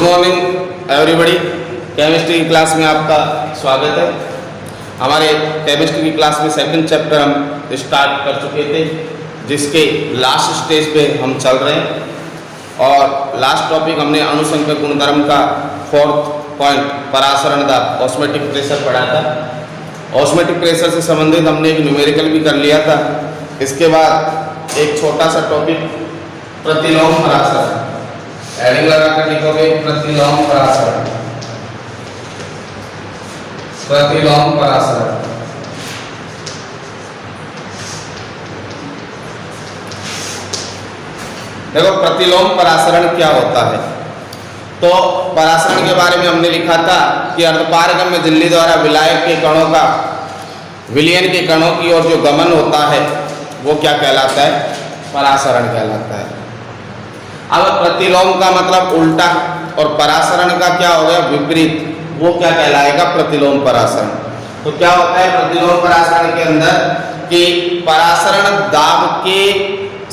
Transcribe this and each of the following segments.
Morning everybody. Chemistry की class में आपका स्वागत है। हमारे केमिस्ट्री की क्लास में सेकंड चैप्टर हम स्टार्ट कर चुके थे, जिसके लास्ट स्टेज पे हम चल रहे हैं। और लास्ट टॉपिक हमने अणुसंख्यक गुणधर्म का फोर्थ पॉइंट परासरण दाब ऑस्मोटिक प्रेशर पढ़ा था। ऑस्मोटिक प्रेशर से संबंधित हमने एक न्यूमेरिकल भी कर लिया था। इसके बाद एक छोटा सा टॉपिक प्रतिलोम परासरण, एडिंग लगा कर लिखोगे प्रतिलोम परासरण। प्रतिलोम परासरण देखो, प्रतिलोम परासरण क्या होता है। तो परासरण के बारे में हमने लिखा था कि अर्धपारगम्य झिल्ली द्वारा विलायक के कणों का विलयन के कणों की ओर जो गमन होता है वो क्या कहलाता है? परासरण कहलाता है। अब प्रतिलोम का मतलब उल्टा और परासरण का क्या हो गया? विपरीत। वो क्या कहलाएगा? प्रतिलोम परासरण। तो क्या होता है प्रतिलोम परासरण के अंदर कि परासरण दाब के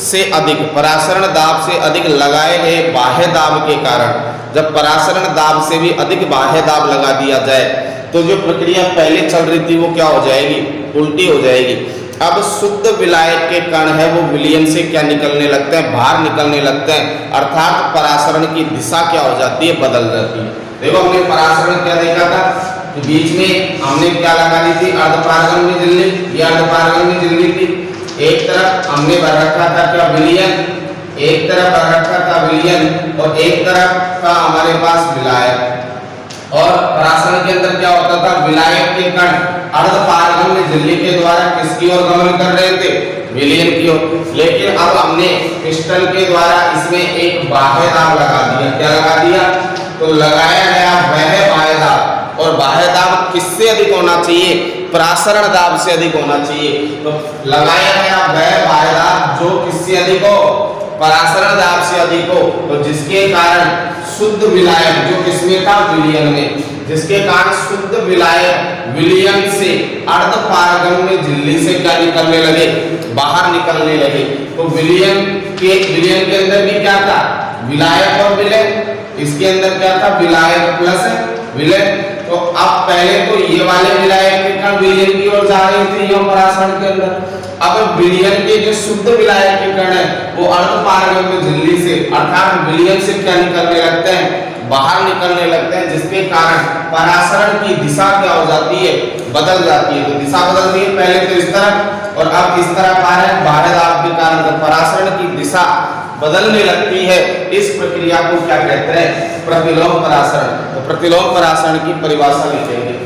से अधिक, परासरण दाब से अधिक लगाए गए बाह्य दाब के कारण, जब परासरण दाब से भी अधिक बाह्य दाब लगा दिया जाए तो जो प्रक्रिया पहले चल रही थी वो क्या हो जाएगी? उल्टी हो जाएगी। अब शुद्ध विलायक के कण है वो विलयन से क्या निकलने लगते हैं? बाहर निकलने लगते हैं। अर्थात परासरण की दिशा क्या हो जाती है? बदल जाती है। देखो, हमने परासरण क्या देखा था कि बीच में हमने क्या लगा ली थी? अर्धपारगम्य झिल्ली। ये अर्धपारगम्य झिल्ली थी। एक तरफ हमने भर रखा था क्या? विलयन। एक तरफ भर रखा था विलयन और एक तरफ का हमारे पास विलायक। और परासरण के अंदर क्या होता था? विलायक के कण अर्धपारगम्य झिल्ली के द्वारा किसकी ओर गमन कर रहे थे? विलयन की ओर। लेकिन अब हमने पिस्टन के द्वारा इसमें एक बाह्य दाब लगा दिया। क्या लगा दिया? तो लगाया गया वह बाह्य दाब, और बाह्य दाब किससे अधिक होना चाहिए? परासरण दाब से अधिक होना चाहिए। तो लगाया गया वह बाह्य दाब जो किससे अधिक हो? परासरण दाब से अधिक हो। तो जिसके कारण शुद्ध विलायक जो किसमें था? विलयन में। जिसके कारण शुद्ध विलायक विलयन से अर्धपारगम्य झिल्ली से क्या निकलने लगे? बाहर निकलने लगे। तो विलयन के अंदर भी क्या था? विलायक और विलय। इसके अंदर क्या था? विलायक प्लस विलय। तो अब पहले तो ये वाले विलायक के कण विलयन की ओर जा रहे थे यो परासरण के अंदर। अब विलयन के जो शुद्ध विलायक के कण है वो अर्धपारगम्य झिल्ली से अर्थात विलयन से क्या निकलने लगते हैं? बाहर निकलने लगते हैं। जिसके कारण परासरण की दिशा क्या हो जाती है? बदल जाती है। तो दिशा बदलती है, पहले तो इस तरफ और अब इस तरफ आ रहे हैं। बाह्य दाब के कारण जब परासरण की दिशा बदलने लगती है, इस प्रक्रिया को क्या कहते हैं? प्रतिलोम परासरण। तो प्रतिलोम परासरण की परिभाषा लिखेंगे।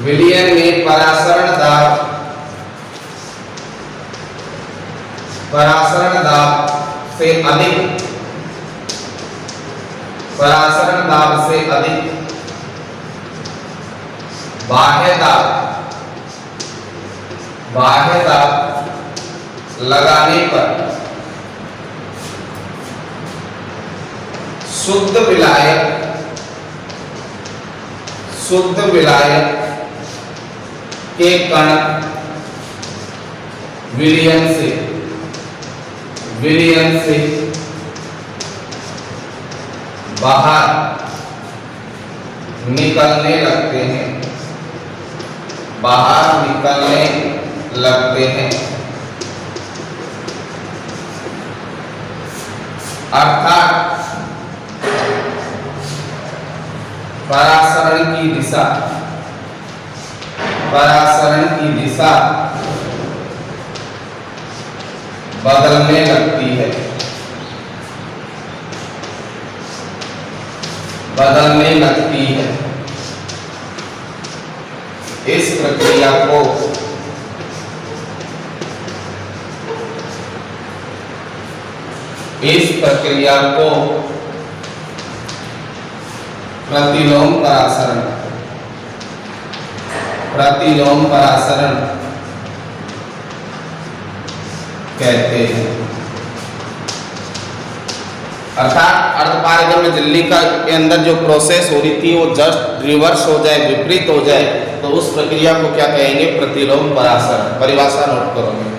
विलयन में परासरण दाब से अधिक, परासरण दाब से अधिक बाह्य दाब लगाने पर शुद्ध विलायक के कण विलयन से बाहर निकलने लगते हैं। अर्थात परासरण की दिशा बदलने लगती है। इस प्रक्रिया को प्रतिलोम परासरण कहते हैं। अर्थात अर्धपारगम्य झिल्ली का के अंदर जो प्रोसेस हो रही थी वो जस्ट रिवर्स हो जाए, विपरीत हो जाए, तो उस प्रक्रिया को क्या कहेंगे? प्रतिलोम परासरण। परिभाषा नोट करोगे।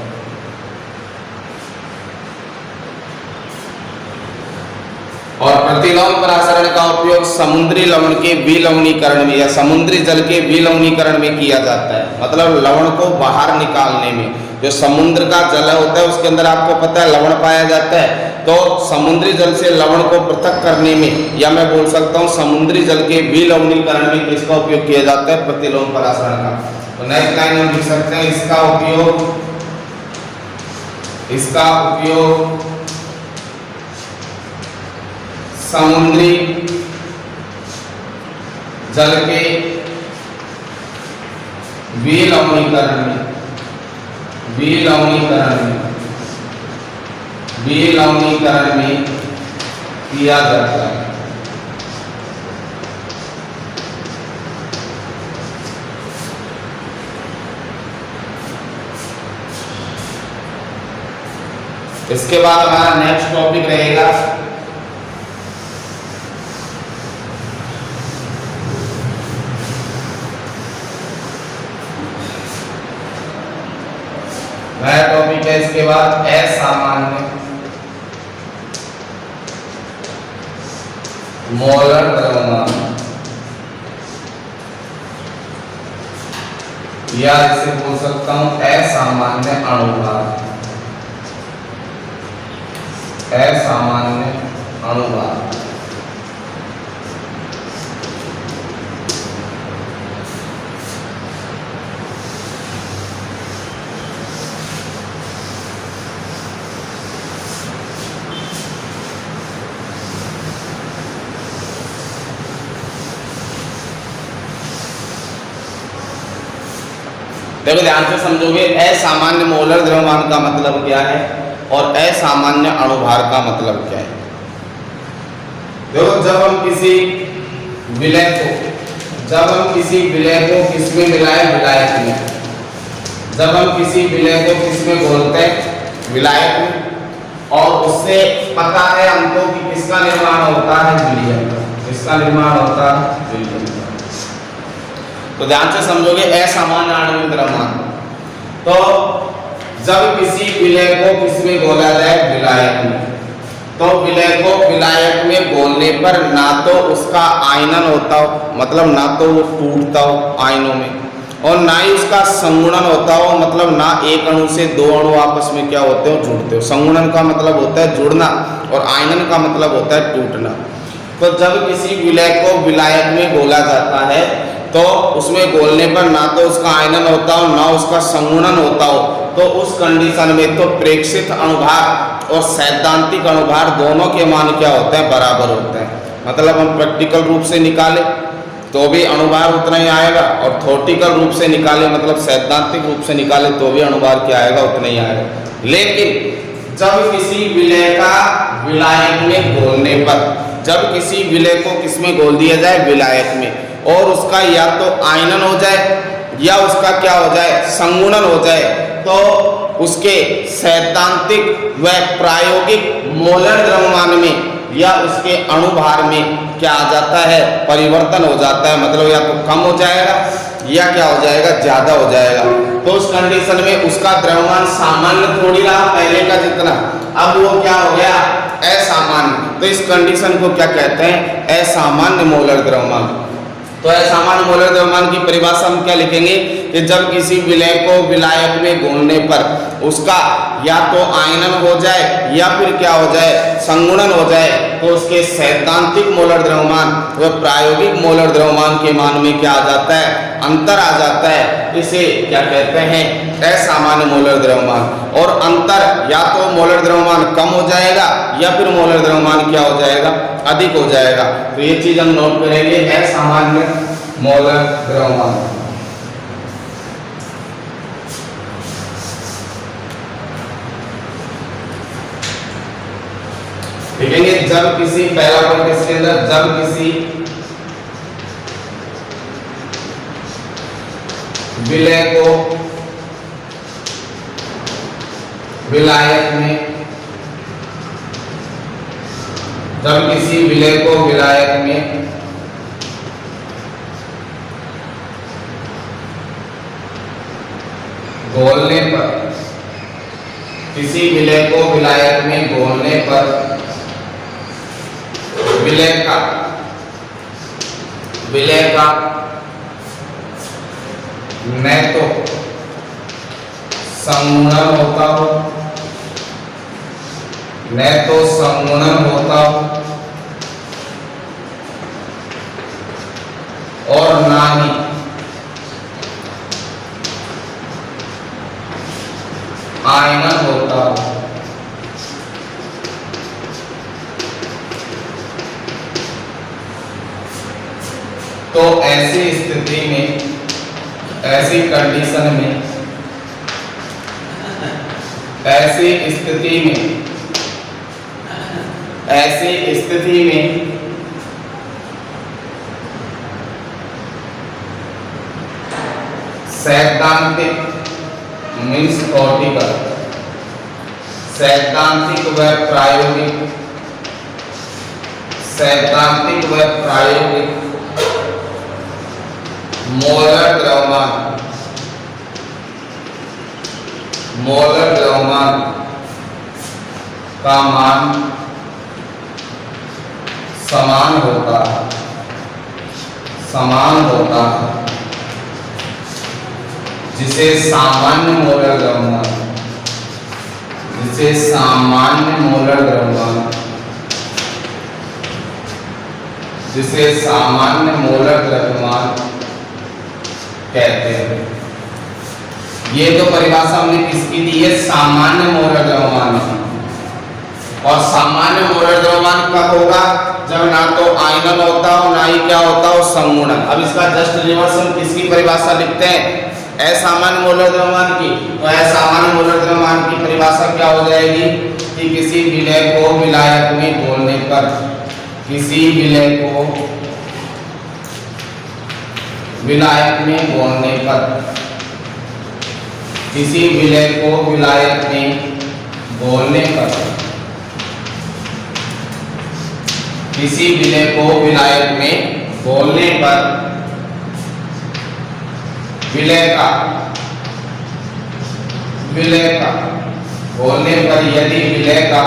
और प्रतिलोम परासरण का उपयोग समुद्री लवण के विलवणीकरण में या समुद्री जल के विलवणीकरण में किया जाता है। मतलब लवण को बाहर निकालने में। जो समुद्र का जल होता है उसके अंदर आपको पता है लवण पाया जाता है, तो समुद्री जल से लवण को पृथक करने में, या मैं बोल सकता हूँ समुद्री जल के विलवणीकरण में किसका उपयोग किया जाता है? प्रतिलोम परासरण का। तो नेक्स्ट लाइन हम लिख सकते हैं इसका उपयोग समुद्री जल के विलवणीकरण में किया जाता है। इसके बाद हमारा नेक्स्ट टॉपिक रहेगा नया टॉपिक है इसके बाद असामान्य मोलर द्रव्यमान, या इसे बोल सकता हूं असामान्य अणुभार। देखो ध्यान से समझोगे, असामान्य मोलर द्रव्यमान का मतलब क्या है और असामान्य अणुभार का मतलब क्या है। देखो जब हम किसी विलय को किसमें मिलाए? विलायक में। जब हम किसी विलय को किसमें घोलते हैं? विलायक में। और उससे पता है हमको कि किसका निर्माण होता है? विलयन का। किसका निर्माण होता है? विलयन का। तो ध्यान से समझोगे, असामान्य आणविक द्रव्यमान। तो जब किसी विलय को किसमें घोला जाए? विलायक में। तो विलय को विलायक में घोलने पर ना तो उसका आयनन होता हो, मतलब ना तो वो टूटता हो आयनों में, और ना ही उसका संगुणन होता हो, मतलब ना एक अणु से दो अणु आपस में क्या होते हो? जुड़ते हो। संगुणन का मतलब होता है जुड़ना और आयनन का मतलब होता है टूटना। तो जब किसी विलय को विलायक में घोला जाता है तो उसमें घोलने पर ना तो उसका आयनन होता हो ना उसका संगुणन होता हो, तो उस कंडीशन में तो प्रेक्षित अणुभार और सैद्धांतिक अणुभार दोनों के मान क्या होते हैं? बराबर होते हैं। मतलब हम प्रैक्टिकल रूप से निकाले तो भी अणुभार उतना ही आएगा, और थ्योरेटिकल रूप से निकाले मतलब सैद्धांतिक रूप से निकाले तो भी अणुभार क्या आएगा? उतना ही आएगा। लेकिन जब किसी विलय का विलायक में घोलने पर, जब किसी विलय को किसमें घोल दिया जाए? विलायक में, और उसका या तो आयनन हो जाए या उसका क्या हो जाए? संगुणन हो जाए, तो उसके सैद्धांतिक व प्रायोगिक मोलर द्रव्यमान में या उसके अणुभार में क्या आ जाता है? परिवर्तन हो जाता है। मतलब या तो कम हो जाएगा या क्या हो जाएगा? ज्यादा हो जाएगा। तो उस कंडीशन में उसका द्रव्यमान सामान्य थोड़ी रहा पहले का जितना, अब वो क्या हो गया? असामान्य। तो इस कंडीशन को क्या कहते हैं? असामान्य मोलर द्रव्यमान। तो असामान्य मोलर द्रव्यमान की परिभाषा हम क्या लिखेंगे कि जब किसी विलय को विलायक में घोलने पर उसका या तो आयनन हो जाए या फिर क्या हो जाए? संगुणन हो जाए, तो उसके सैद्धांतिक मोलर द्रव्यमान व प्रायोगिक मोलर द्रव्यमान के मान में क्या आ जाता है? अंतर आ जाता है। इसे क्या कहते हैं? असामान्य मोलर द्रव्यमान। और अंतर या तो मोलर द्रव्यमान कम हो जाएगा या फिर मोलर द्रव्यमान क्या हो जाएगा? अधिक हो जाएगा। तो ये चीज हम नोट करेंगे, असामान्य मोलर द्रव्यमान। लिखेंगे जब किसी, पहला पॉइंट इसके अंदर, जब किसी विलय को विलायक में, जब किसी विलय को विलायक में घोलने पर, किसी विलय को विलायक में घोलने पर विलय का न तो संगुणन होता हो, न तो संगुणन होता हो और ना ही आयनन होता हो। तो ऐसी स्थिति में, ऐसी कंडीशन में, ऐसी स्थिति में सैद्धांतिक मीन्स थ्योरेटिकल, सैद्धांतिक व प्रायोगिक, सैद्धांतिक व प्रायोगिक मोलर द्रव्यमान, मोलर द्रव्यमान का मान समान होता है, समान होता है, जिसे सामान्य मोलर द्रव्यमान, जिसे सामान्य मोलर द्रव्यमान, जिसे सामान्य मोलर द्रव्यमान कहते हैं। ये तो परिभाषा हमने किसकी दी है? सामान्य मोलर द्रव्यमान की। और सामान्य मोलर द्रव्यमान कब होगा? जब ना तो आयनन होता हो, ना ही क्या होता हो, संगुणन। अब इसका जस्ट रिवर्स हम किसकी परिभाषा लिखते हैं? असामान्य मोलर द्रव्यमान की। तो असामान्य मोलर द्रव्यमान की परिभाषा क्या हो जाएगी कि किसी विलय को विलायक में घोलने पर, किसी विलय को विलायक में घोलने पर, किसी विलय को विलायक में घोलने पर, किसी विलय को विलायक में घोलने पर विलय का घोलने पर यदि विलय का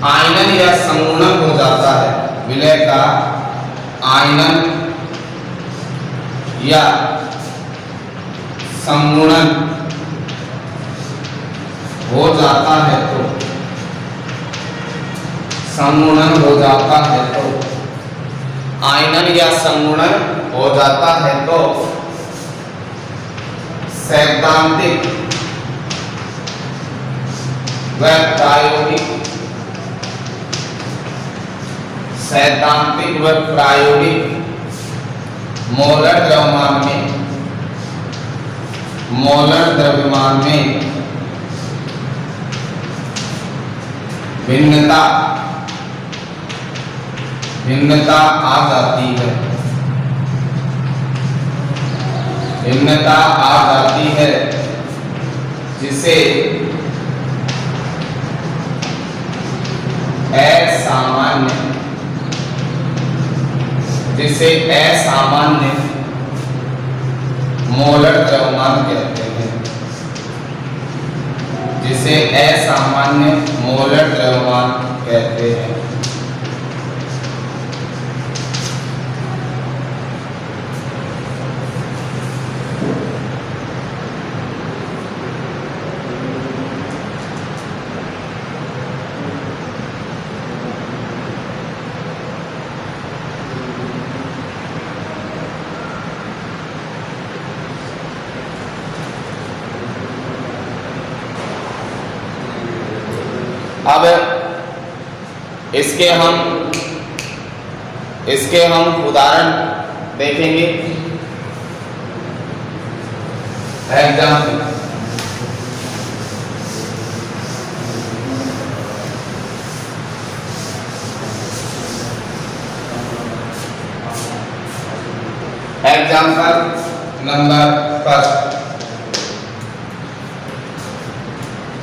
आयनन या संगुणन हो जाता है, विलय का आयनन या संगुणन हो जाता है तो, संगुणन हो जाता है तो, आयनन या संगुणन हो जाता है तो सैद्धांतिक व प्रायोगिक, सैद्धांतिक व प्रायोगिक मोलर द्रव्यमान में भिन्नता आ जाती है, भिन्नता आ जाती है, जिसे असामान्य मोलर द्रव्यमान कहते हैं, जिसे असामान्य मोलर द्रव्यमान कहते हैं। अब इसके हम उदाहरण देखेंगे। एग्जाम्पल, नंबर फर्स्ट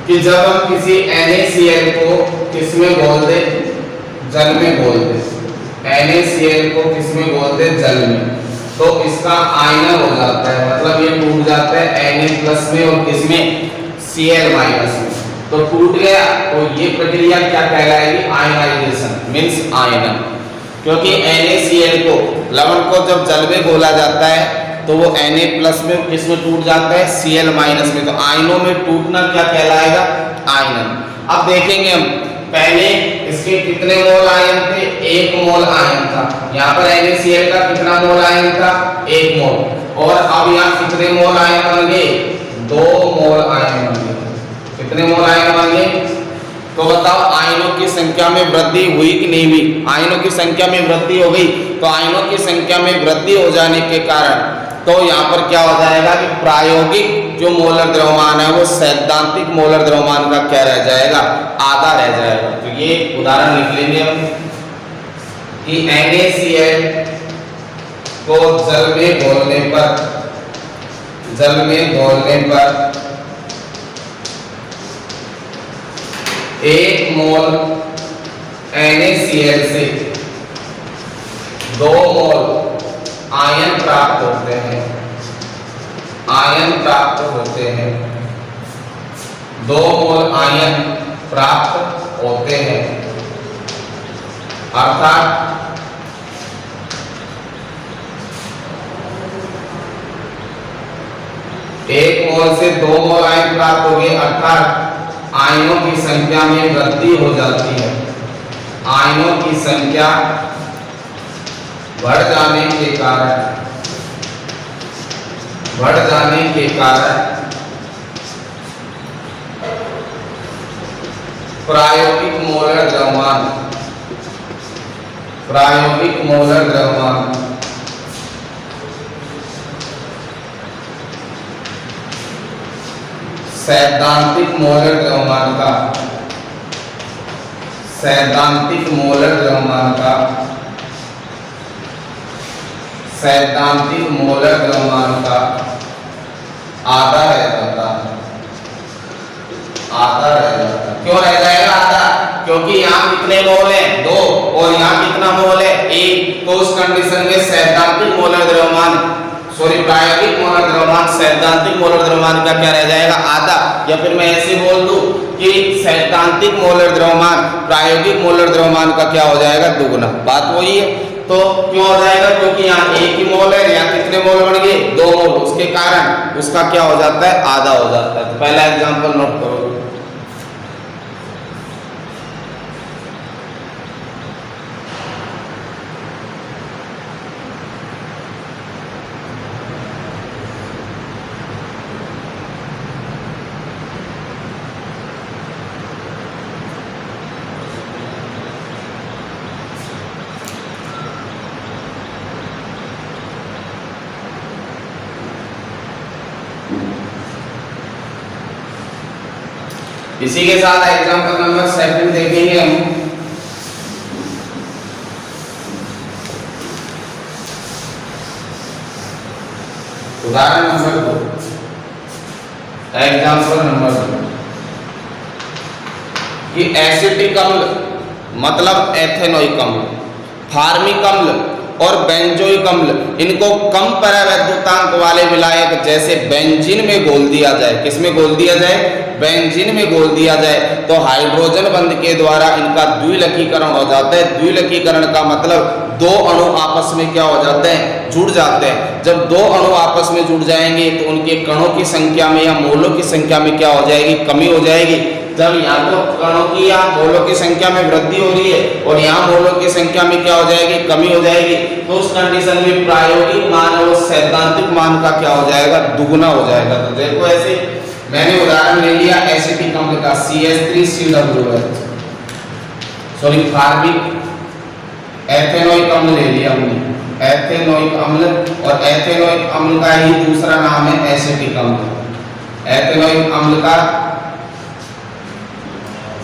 कि जब हम किसी NaCl को किसमें घोल दे, जल में घोल दे, NaCl को किसमें घोल दे, जल में, तो इसका आयनन हो जाता है, मतलब ये टूट जाता है Na+ में और किसमें, Cl- में, तो टूट गया। तो ये प्रक्रिया क्या कहलाएगी, आयनाइजेशन मींस आयनन, क्योंकि NaCl को, लवण को जब जल में घोला जाता है तो वो Na+ में किसमें टूट जाता है, Cl- में, तो आयनों में टूटना क्या कहलाएगा, आयनन। अब देखेंगे हम, पहले इसके कितने मोल आयन थे, 1 मोल आयन था, यहाँ पर NaCl का कितना मोल आयन था, 1 मोल, और अब यहाँ कितने मोल आयन बन गए, 2 मोल आयन बन गए। कितने मोल आयन बन गए, तो बताओ आयनों की संख्या में वृद्धि हुई कि नहीं हुई, आयनों की संख्या में वृद्धि हो गई। तो आयनों की संख्या में वृद्धि हो जाने के कारण तो यहाँ पर क्या हो जाएगा कि प्रायोगिक जो मोलर द्रव्यमान है वो सैद्धांतिक मोलर द्रव्यमान का क्या रह जाएगा, आधा रह जाएगा। तो ये उदाहरण लिख लेंगे हम कि NaCl को जल में घोलने पर 1 मोल NaCl से 2 मोल आयन प्राप्त होते हैं, 2 मोल आयन प्राप्त होते हैं, अर्थात एक मोल से 2 मोल आयन प्राप्त हो गए, अर्थात आयनों की संख्या में वृद्धि हो जाती है। आयनों की संख्या बढ़ जाने के कारण प्रायोगिक मोलर द्रव्यमान सैद्धांतिक मोलर द्रव्यमान का आधा रह जाता है, क्यों रह जाएगा आधा, क्योंकि यहाँ कितने मोल है, 2, और यहाँ कितना मोल है, 1, तो उस कंडीशन में सैद्धांतिक मोलर द्रव्यमान, प्रायोगिक मोलर द्रव्यमान सैद्धांतिक मोलर द्रव्यमान का क्या रह जाएगा, आधा। या फिर मैं ऐसे बोल दूं कि सैद्धांतिक मोलर द्रव्यमान प्रायोगिक मोलर द्रव्यमान का क्या हो जाएगा, दुगुना। बात वही है। तो क्यों हो जाएगा, क्योंकि यहाँ 1 ही मोल है, यहाँ कितने मोल बन गए, 2 मोल, उसके कारण उसका क्या हो जाता है, आधा हो जाता है। तो पहला एग्जांपल नोट करो। इसी के साथ एग्जांपल नंबर 7 देखेंगे हम। उदाहरण नंबर 2, एग्जांपल नंबर 2 कि एसिटिक अम्ल मतलब एथेनोइक अम्ल, फार्मिक अम्ल और बेंजोइक अम्ल, इनको कम परावैद्युतांक वाले विलायक जैसे बेंजीन में घोल दिया जाए। किसमें घोल दिया जाए, बेंजीन में घोल दिया जाए, तो हाइड्रोजन बंध के द्वारा इनका द्विलकीकरण हो जाता है। द्विलकीकरण का मतलब 2 अणु आपस में क्या हो जाते हैं, जुड़ जाते हैं। जब 2 अणु आपस में जुड़ जाएंगे तो उनके कणों की संख्या में या मोलों की संख्या में क्या हो जाएगी, कमी हो जाएगी। जब यहाँ तो कणों की या मोलों की संख्या में वृद्धि हो रही है और यहाँ मोलों की संख्या में क्या हो जाएगी, कमी हो जाएगी, तो उस कंडीशन में प्रायोगिक मान और सैद्धांतिक मान का क्या हो जाएगा, दुगुना हो जाएगा। तो देखो ऐसे मैंने उदाहरण ले लिया एसिटिक अम्ल का CH3COOH, सॉरी फार्मिक एथेनोइक अम्ल ले लिया हमने, एथेनोइक अम्ल, और एथेनोइक अम्ल का ही दूसरा नाम है एसिटिक अम्ल। एथेनोइक अम्ल का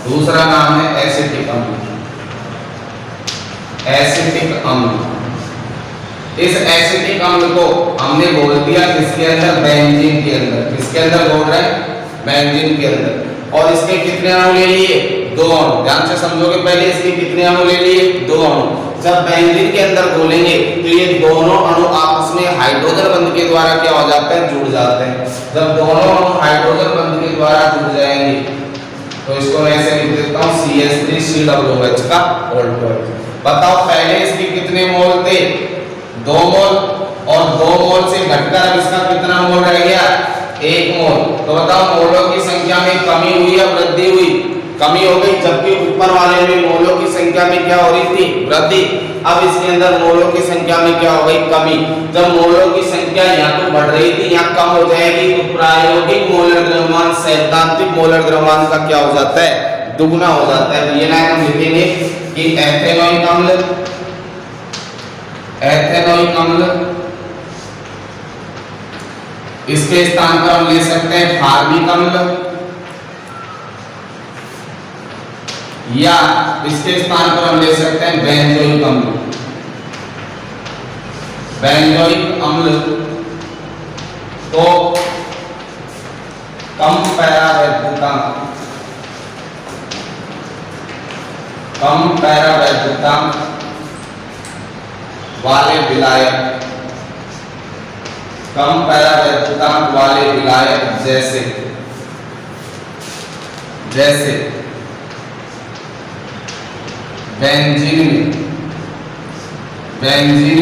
दूसरा नाम है एसिटिक अम्ल। एसिटिक अम्ल इस एसिटिक अम्ल को हमने बोल दिया किसके अंदर, बेंजीन के अंदर। किसके अंदर बोल रहे हैं, बेंजीन के अंदर। और इसके कितने अणु ले लिए, 2 अणु। ध्यान से समझोगे, पहले इसके कितने अणु ले लिए, 2 अणु। जब बेंजीन के अंदर घोलेंगे तो ये दोनों अणु आपस में हाइड्रोजन बंध के द्वारा क्या हो जाते हैं, जुड़ जाते हैं। जब दोनों अणु हाइड्रोजन बंध के द्वारा जुड़ जाएंगे तो इसको मैं ऐसे लिख देता हूं CH3COOH का ऑल्टोइड। बताओ पहले इसके कितने मोल थे, 2 मोल, और 2 मोल से घटकर अब इसका कितना मोल रह गया, 1 मोल। तो बताओ मोलों की संख्या में कमी हुई या वृद्धि हुई, कमी हो गई, जबकि ऊपर वाले में मोलों की संख्या में क्या हो रही थी, वृद्धि। अब इसके अंदर मोलों की संख्या में क्या हो गई, कमी। जब मोलों की संख्या यहाँ तो बढ़ रही थी, यहाँ कम हो जाएगी, तो प्रायोगिक मोलर द्रव्यमान सैद्धांतिक मोलर द्रव्यमान का क्या हो जाता है, दुगना हो जाता है। तो ये ना हम लिखेंगे कि एथेनोइक अम्ल, एथेनोइक अम्ल, इसके स्थान पर हम ले सकते हैं फार्मिक अम्ल, या इसके स्थान पर हम ले सकते हैं बेंजोइक अम्ल। बेंजोइक अम्ल तो कम पैरावैद्युतांक, कम पैरावैद्युतांक वाले विलायक, कम पैरावैद्युतांक वाले विलायक जैसे बेंजीन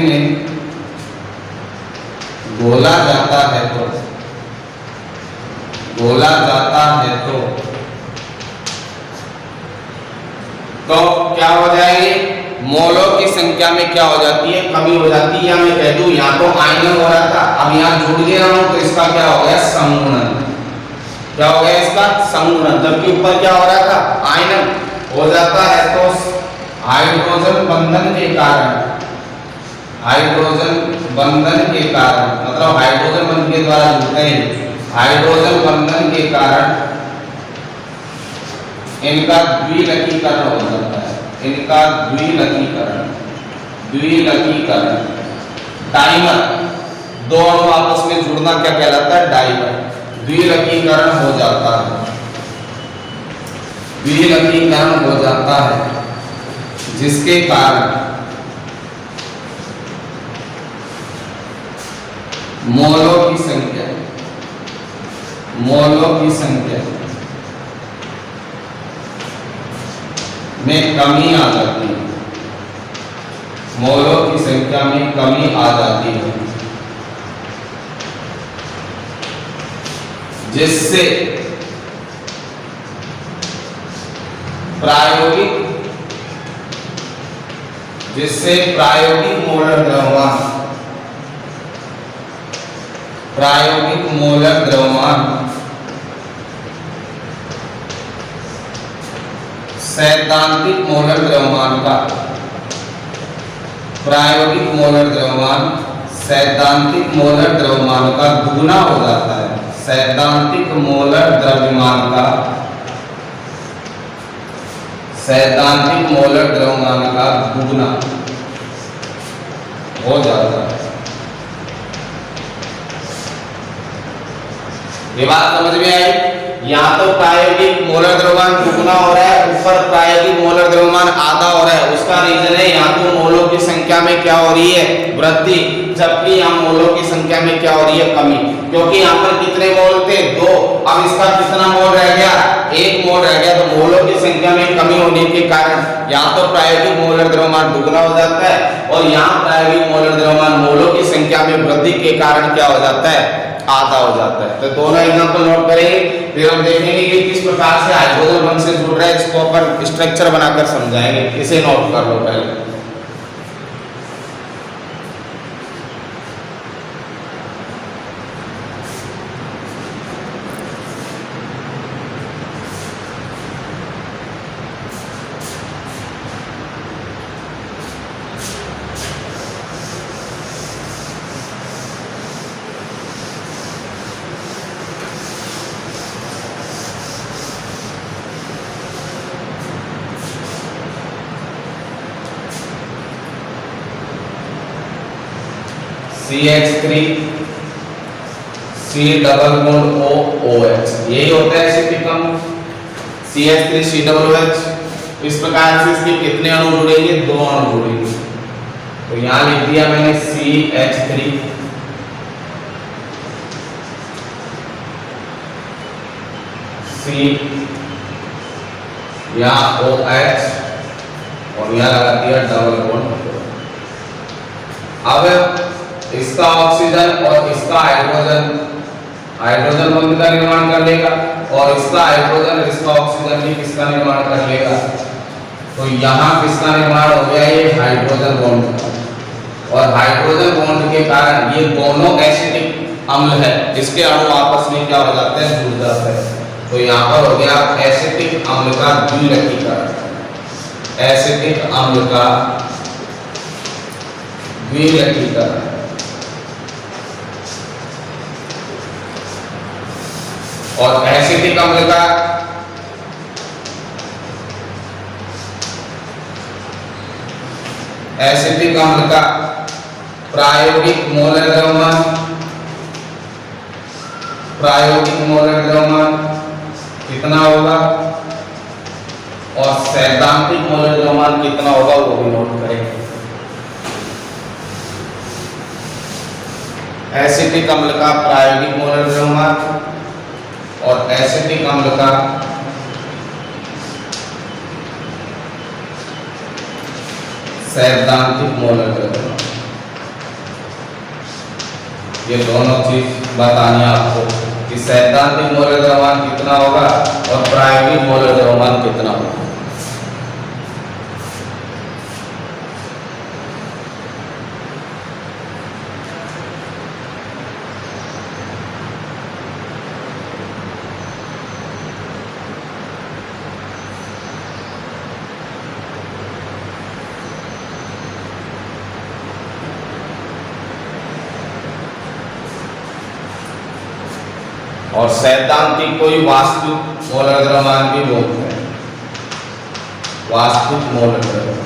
में घोला जाता है तो क्या हो जाएगी, मोलों की संख्या में क्या हो जाती है, कमी हो जाती है। या मैं कह दूं यहाँ तो आयनन हो रहा था, अब यहाँ जुड़ गया हूं तो इसका क्या हो गया, संगुणन। क्या हो गया, इसका संगुणन। जबकि ऊपर क्या हो रहा था, आयनन हो जाता है। तो हाइड्रोजन बंधन के कारण, हाइड्रोजन बंधन के कारण, मतलब हाइड्रोजन बंधन के द्वारा जुड़ते हैं, हाइड्रोजन बंधन के कारण इनका द्विलकीकरण हो जाता है, इनका द्विलकीकरण, डाइमर, 2 अणु आपस में जुड़ना क्या कहलाता है, डाइमर। द्विलकीकरण हो जाता है, द्विलकीकरण हो जाता है, जिसके कारण मोलों की संख्या में कमी आ जाती है, मोलों की संख्या में कमी आ जाती है, जिससे प्रायोगिक मोलर द्रव्यमान सैद्धांतिक मोलर द्रव्यमान का, प्रायोगिक मोलर द्रव्यमान सैद्धांतिक मोलर द्रव्यमान का दुगुना हो जाता है। सैद्धांतिक मोलर द्रव्यमान का, सैद्धांतिक मोलर द्रव्यमान का दुगुना हो जाता है। ये बात समझ में आई। यहाँ तो प्रायोगिक मोलर द्रव्यमान दुगुना हो रहा है, ऊपर प्रायोगिक मोलर द्रव्यमान आधा हो रहा है। उसका रीजन है यहाँ तो मोलों की संख्या में क्या हो रही है, वृद्धि, जबकि यहाँ मोलों की संख्या में क्या हो रही है, कमी। क्योंकि यहाँ पर कितने मोल थे, 2, अब इसका कितना मोल रह गया, 1 मोल रह गया। तो मोलों की संख्या में कमी होने के कारण यहाँ तो प्रायोगिक मोलर द्रव्यमान दुगुना हो जाता है, और यहाँ प्रायोगिक मोलर द्रव्यमान मोलों की संख्या में वृद्धि के कारण क्या हो जाता है, आधा हो जाता है। तो दोनों एग्जांपल नोट करेंगे, फिर हम देखेंगे कि किस प्रकार से हाइड्रोजन बंध से जुड़ रहा है। इसको अपन स्ट्रक्चर बनाकर समझाएंगे। इसे नोट कर लो पहले। CH3 C double bond O OH, यही होता है एसिटिक अम्ल CH3 COOH। इस प्रकार से इसके कितने अणु जुड़ेंगे? 2 अणु जुड़ेंगे। तो यहां लिख दिया मैंने CH3 C, यहाँ OH और यहाँ लगा दिया डबल बॉन्ड। अब इसका ऑक्सीजन और इसका हाइड्रोजन बॉन्ड का निर्माण कर लेगा और इसका हाइड्रोजन इसका ऑक्सीजन भी किसका निर्माण कर लेगा। तो यहाँ किसका निर्माण हो गया? ये हाइड्रोजन बॉन्ड का। और हाइड्रोजन बॉन्ड के कारण ये दोनों एसिटिक अम्ल है, इसके अणु आपस में क्या हो जाते हैं? जुड़ जाते हैं। तो यहाँ पर हो गया एसिटिक अम्ल का द्विलकीकरण, एसिटिक अम्ल का द्विलकीकरण। और एसिटिक अम्ल का प्रायोगिक मोलर द्रव्यमान कितना होगा और सैद्धांतिक मोलर द्रव्यमान कितना होगा वो भी नोट करेंगे। एसिटिक अम्ल का प्रायोगिक मोलर द्रव्यमान और एसिटिक अम्ल का सैद्धांतिक मोलर द्रव्यमान, ये दोनों चीज बतानी है आपको कि सैद्धांतिक मोलर द्रव्यमान कितना होगा और प्रायोगिक मोलर द्रव्यमान कितना होगा। और सैद्धांतिक कोई वास्तविक मोलर द्रव्यमान भी बोलते हैं, वास्तविक मोलर द्रव्यमान।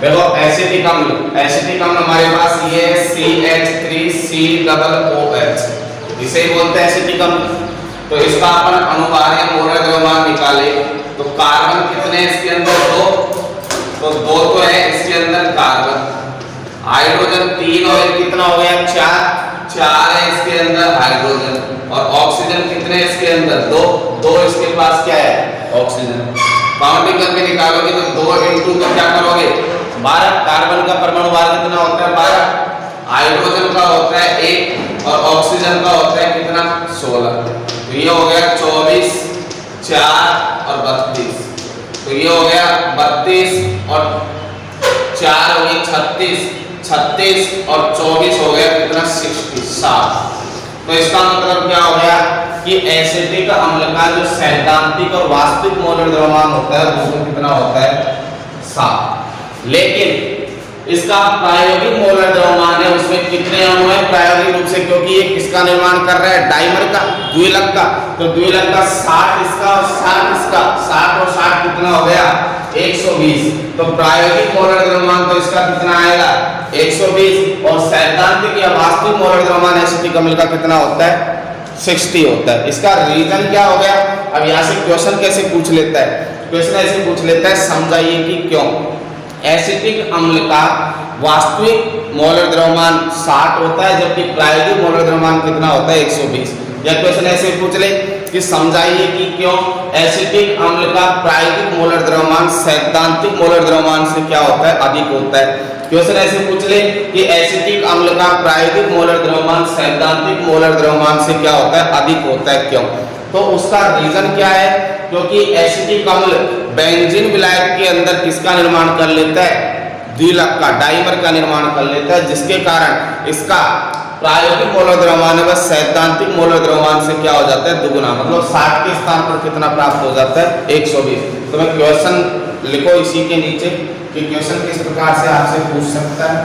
देखो एसिटिक अम्ल हमारे पास ये CH3COOH, इसे ही बोलते हैं एसिटिक अम्ल। तो इसका अपन अनुपात मोलर द्रव्यमान निकाले तो कार्बन कितने हैं इसके अंदर? 2, तो 2 तो है इसके अंदर कार्बन। हाइड्रोजन 3 और कितना हो गया? 4 है इसके अंदर हाइड्रोजन। और ऑक्सीजन कितने हैं इसके अंदर? 2 इसके पास क्या है? ऑक्सीजन। काउंटिंग करके निकालोगे तो 2 इंटू तो क्या करोगे? 12। कार्बन का परमाणु भार कितना होता है? 12। हाइड्रोजन का होता है 1 और ऑक्सीजन का होता है कितना? 16। तो ये हो गया 24, 4 और 32। तो ये हो गया 32 और 4 हो गई 36, 36 और 24 हो गया कितना? 67। तो इसका मतलब क्या हो गया कि एसिटिक अम्ल का जो सैद्धांतिक और वास्तविक मोलर द्रव्यमान होता है वो कितना होता है? 7। लेकिन इसका प्रायोगिक मोलर द्रव्यमान है उसमें कितने अणु हैं प्रायोगिक रूप से? क्योंकि ये किसका निर्माण कर रहा है? डाइमर का, द्विलक का। तो द्विलक का 60 इसका और 60 इसका, 60 और 60 कितना हो गया? 120। तो प्रायोगिक मोलर द्रव्यमान तो इसका कितना आएगा? 120। और सैद्धांतिक या वास्तविक मोलर द्रव्यमान एसिटिक अम्ल का कितना होता है? 60 होता है। इसका रीजन क्या हो गया? अब यहाँ से क्वेश्चन कैसे पूछ लेता है? क्वेश्चन ऐसे पूछ लेता है, समझाइए कि क्यों एसिटिक अम्ल का वास्तविक मोलर द्रव्यमान 60 होता है जबकि प्रायोगिक मोलर द्रव्यमान कितना होता है? 120। या क्वेश्चन ऐसे पूछ ले कि समझाइए कि क्यों एसिटिक अम्ल का प्रायोगिक मोलर द्रव्यमान सैद्धांतिक मोलर द्रव्यमान से क्या होता है? अधिक होता है। क्वेश्चन ऐसे पूछ ले कि एसिटिक अम्ल का प्रायोगिक मोलर द्रव्यमान सैद्धांतिक मोलर द्रव्यमान से क्या होता है? अधिक होता है। क्यों? तो उसका रीजन क्या है? क्योंकि एसिटिक अम्ल बेंजीन विलायक के अंदर किसका निर्माण कर लेता है? द्विलक का, डाइमर का निर्माण कर लेता है, जिसके कारण इसका प्रायोगिक मोलर द्रव्यमान है बस सैद्धांतिक मोलर द्रव्यमान से क्या हो जाता है? दुगुना। मतलब 60 के स्थान पर कितना प्राप्त हो जाता है? 120। तो मैं क्वेश्चन लिखो इसी के नीचे कि क्वेश्चन किस प्रकार से आपसे पूछ सकता है।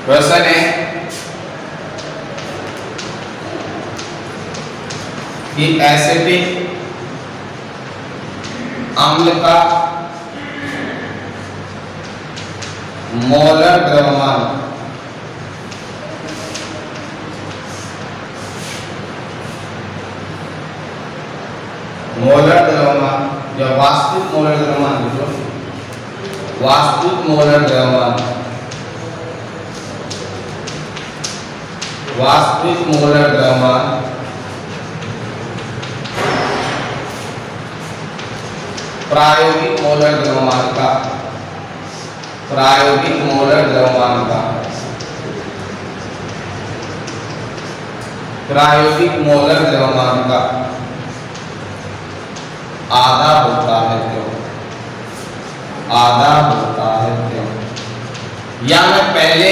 क्वेश्चन है कि एसिटिक अम्ल का मोलर द्रव्यमान या वास्तविक मोलर द्रव्यमान लिखो, वास्तविक मोलर द्रव्यमान, वास्तविक मोलर द्रव्यमान प्रायोगिक मोलर द्रव्यमान का, प्रायोगिक मोलर द्रव्यमान का, प्रायोगिक मोलर द्रव्यमान का आधा होता है क्यों, आधा होता है क्यों। या मैं पहले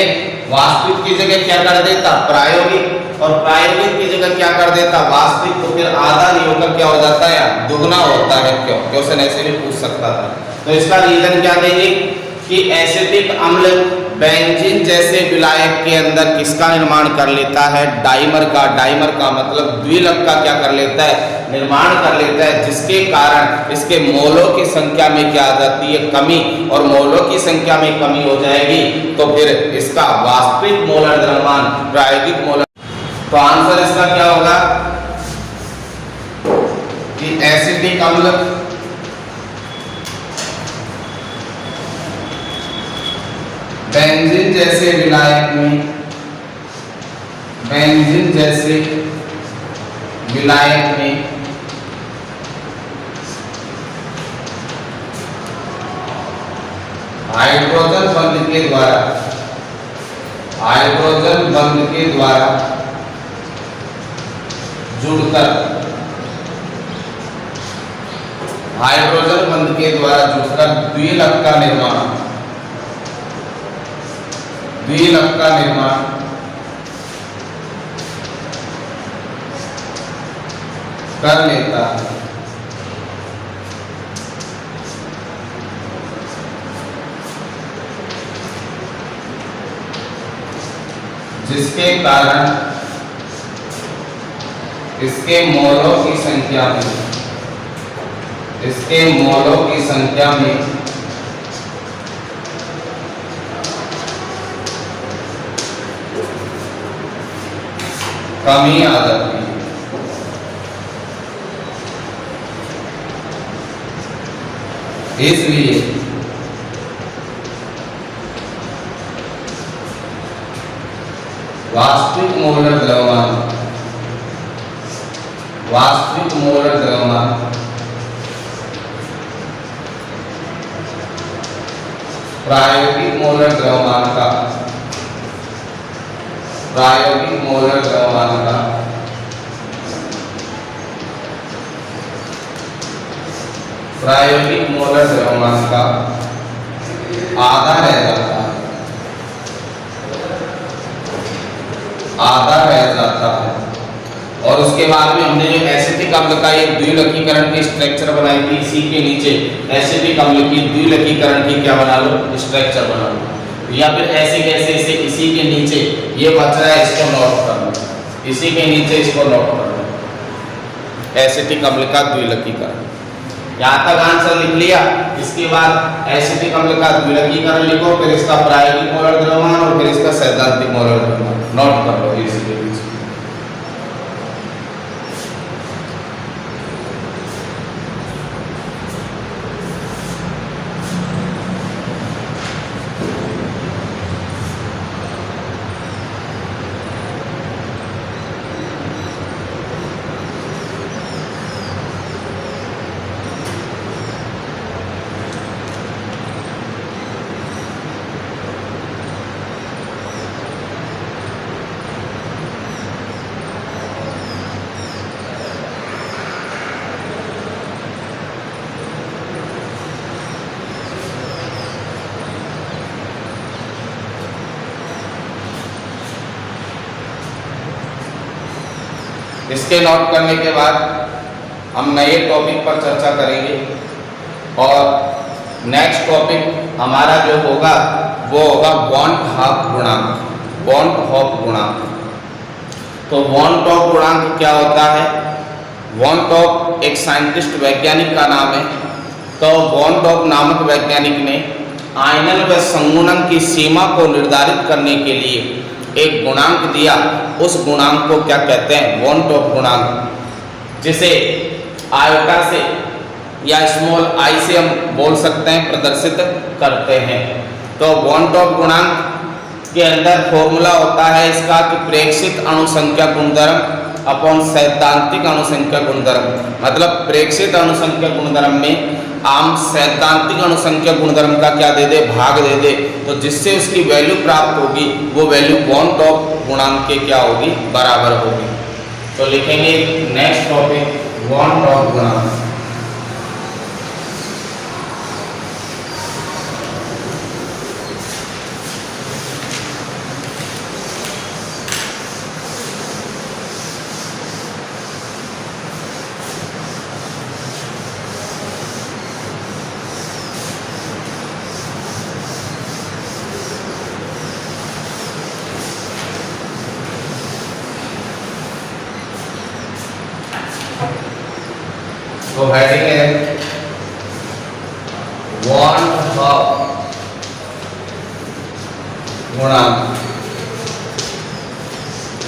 वास्तविक की जगह क्या कर देता प्रायोगिक, और प्रायोगिक की जगह क्या कर देता वास्तविक, तो फिर आधा नहीं होकर क्या हो जाता है दुगना होता है क्यों। क्वेश्चन ऐसे भी पूछ सकता था। तो इसका रीजन क्या देंगे कि एसिटिक अम्ल बेंजीन जैसे विलायक के अंदर किसका निर्माण कर लेता है, डाइमर का। डाइमर का मतलब द्विलक का क्या कर लेता है निर्माण कर लेता है, जिसके कारण इसके मोलों की संख्या में क्या आ जाती है कमी, और मोलों की संख्या में कमी हो जाएगी तो फिर इसका वास्तविक मोलर द्रव्यमान प्रायोगिक मोलर। तो आंसर इसका क्या होगा कि एसिटिक अम्ल बेंजीन जैसे विलायक में, बेंजीन जैसे विलायक में हाइड्रोजन बंध के द्वारा, हाइड्रोजन बंध के द्वारा जुड़कर, हाइड्रोजन बंध के द्वारा जुड़कर द्विलक का निर्माण, द्विलक का निर्माण कर लेता है। जिसके कारण इसके मोलों की संख्या में, इसके मोलों की संख्या में कमी आ जाती है। इसलिए वास्तविक मोलर द्रव्यमान, वास्तविक मोलर द्रव्यमान प्रायोगिक मोलर द्रव्यमान का, प्रायोगिक मोलर द्रव्यमान का प्रायोगिक मोलर द्रव्यमान का आधा रह जाता है, आधा रह जाता है। और उसके बाद में हमने जो एसिटिक अम्ल का एक द्विलकीकरण की स्ट्रक्चर बनाई थी, इसी के नीचे एसिटिक अम्ल की द्विलकीकरण की क्या बना लो स्ट्रक्चर बना लो, या फिर ऐसे कैसे इसे इसी के नीचे ये बच रहा है इसको नोट कर लो, इसी के नीचे इसको नोट कर लो, एसिटिक अम्ल का द्विलकीकरण। यहाँ तक आंसर लिख लिया। इसके बाद एसिटिक अम्ल का द्विलकीकरण लिखो, फिर इसका प्रायोगिक मोलर द्रव्यमान और फिर इसका सैद्धांतिक मोलर द्रव्यमान नोट कर लो इसी के नीचे। इसके नोट करने के बाद हम नए टॉपिक पर चर्चा करेंगे और नेक्स्ट टॉपिक हमारा जो होगा वो होगा बॉन्ड भाग गुणांक। वॉन टॉप गुणांक। तो वॉन टॉप गुणांक क्या होता है? वॉन टॉप एक साइंटिस्ट वैज्ञानिक का नाम है। तो वॉन टॉप नामक वैज्ञानिक ने आयनन व संगुणन की सीमा को निर्धारित करने के लिए एक गुणांक दिया। उस गुणांक को क्या कहते हैं? वॉन टॉप गुणांक, जिसे आयोटा से या स्मॉल आई से हम बोल सकते हैं, प्रदर्शित करते हैं। तो वॉन टॉप गुणांक के अंदर फॉर्मूला होता है इसका कि प्रेक्षित अणुसंख्या गुणधर्म अपॉन सैद्धांतिक अणुसंख्या गुणधर्म। मतलब प्रेक्षित अणुसंख्या गुणधर्म में हम सैद्धांतिक अणुसंख्या गुणधर्म का क्या दे दे? भाग दे दे। तो जिससे उसकी वैल्यू प्राप्त होगी वो वैल्यू वॉन टॉप गुणांक के क्या होगी? बराबर होगी। तो लिखेंगे नेक्स्ट टॉपिक वॉन टॉप गुणांक। तो हेडिंग है वॉन टॉप गुणांक,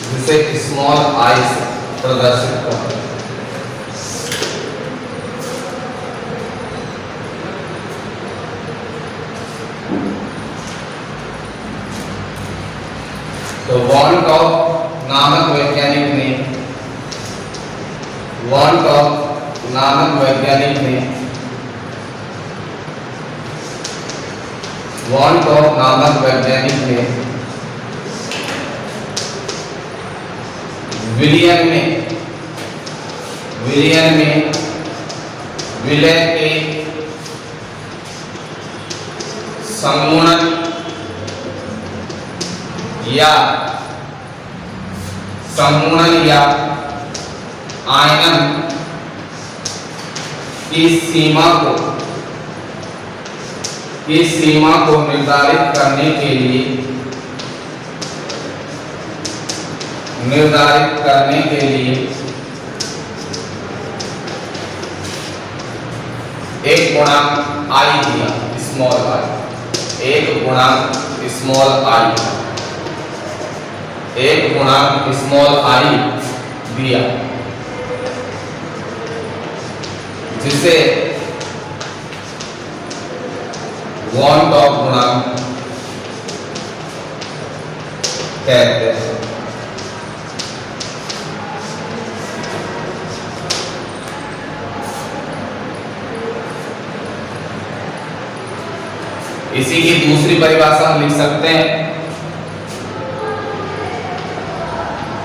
जिसे स्मॉल आई से प्रदर्शित करते हैं। तो वॉन टॉप नामक वैज्ञानिक ने वॉन टॉप नामक वैज्ञानिक ने वॉन टॉप नामक वैज्ञानिक ने विलियन में विलय के संगुणन या आयनन की सीमा को निर्धारित करने के लिए एक गुणांक आई दिया, स्मॉल आई। एक गुणांक स्मॉल आई दिया, जिसे वॉन टॉप गुणांक कहते हैं। इसी की दूसरी परिभाषा हम लिख सकते हैं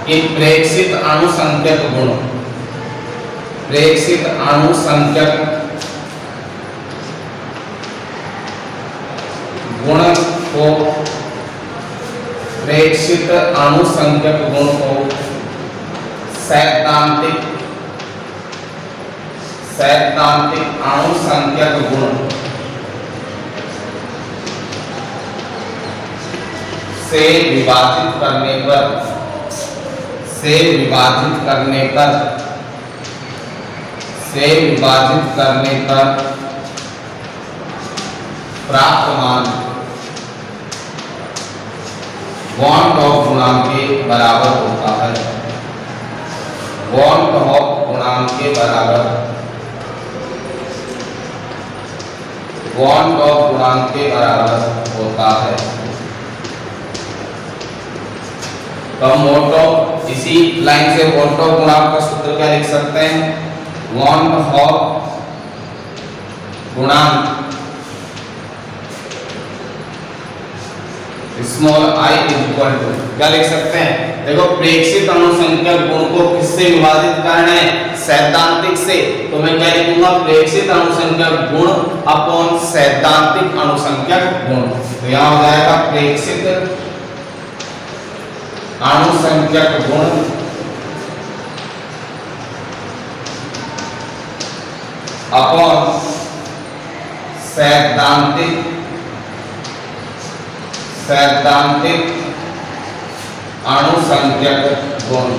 कि प्रेक्षित अणुसंख्यक गुण को सैद्धांतिक अणुसंख्यक गुण से विभाजित करने पर प्राप्त मान वॉन टॉप गुणांक के बराबर होता है। वॉन टॉप गुणांक के बराबर होता है। तो हम वॉन टॉप, इसी लाइन से वॉन टॉप गुणांक का सूत्र क्या लिख सकते हैं? वॉन टॉप गुणांक small i is equal to क्या लिख सकते हैं? देखो, प्रेक्षित अणुसंख्यक गुण को किससे विभाजित करना है? सैद्धांतिक से। तो मैं क्या लिखूंगा? प्रेक्षित अणुसंख्यक गुण अपॉन सैद्धांतिक अणुसंख्यक गुण। तो यहां हो जाएगा प्रेक्षित अणुसंख्यक गुण अपॉन सैद्धांतिक अणुसंख्यक गुण।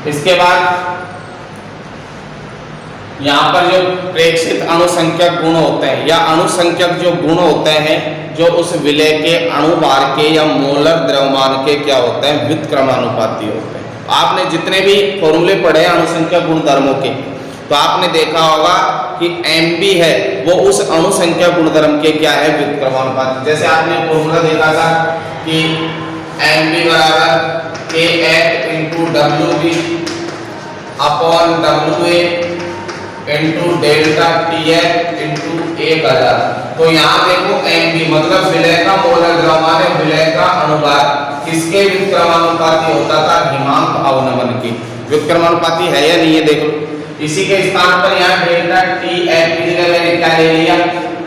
इसके बाद यहाँ पर जो प्रेक्षित अणुसंख्यक गुण होते हैं या अणुसंख्यक जो गुण होते हैं जो उस विलय के अणुभार के या मोलर द्रव्यमान के क्या होते हैं, व्युत्क्रमानुपाती होते हैं। आपने जितने भी फॉर्मूले पढ़े हैं अणुसंख्यक गुणधर्मों के, तो आपने देखा होगा कि Mb है वो उस अणुसंख्या गुणधर्म के क्या है, व्युत्क्रमानुपाती। जैसे आपने फॉर्मूला देखा था कि Mb बराबर Kf into Wb upon Wa into delta Tf into 1000। तो यहाँ देखो Mb मतलब विलय का मोलर द्रव्यमान है, विलय का अणुभार किसके व्युत्क्रमानुपाती होता था, हिमांक अवनमन की। व्युत्क्रमानुपाती है या नहीं है देख लो। इसी के स्थान पर यहाँ डेल्टा Tf की जगह मैंने क्या ले लिया,